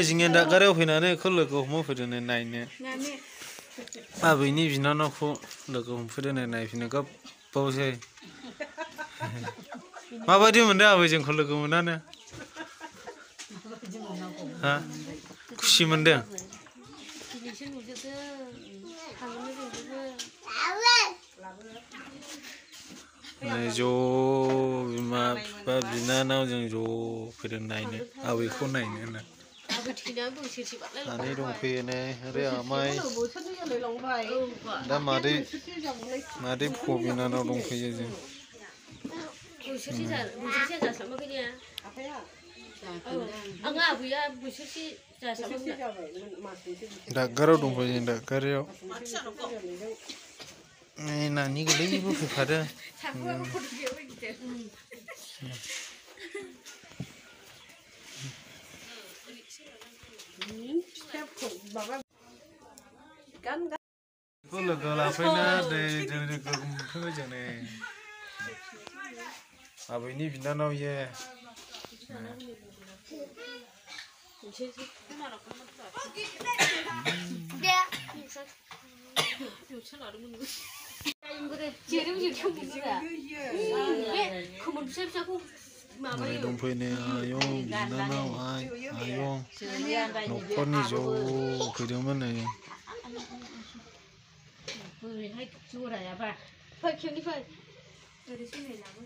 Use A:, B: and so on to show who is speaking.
A: जोंनि दागारियाव फैनानै खौ लोगो हमफैदों नायनो आबैनि बिनानावखौ लोगो हमफैदों नायफैनो गोबावसै माबायदि मोनदों आबै जोंखौ लोगो मोननानै हा खुसि मोनदों ज' बिमा बिफा बिनानाव जों ज' फैदों नायनो आबैखौ नायनो होनना आनै दंफैयो नै ओरै आमाइ दा मादै बिनानाव दंफैयो जों दागारियाव दंफैयो जों दागारियाव नानि गोरलैबो फैफादों लोगो लाफैना लोगो हमफैबाय जों नै आबैनि बिनानाव ये दंफैनो आयं बिनानाव आयं न'खरनि ज' फैदोंमोन नै
B: बोरैहाय जरायाबा फै खेवनि फै ओरै सोलायलाङो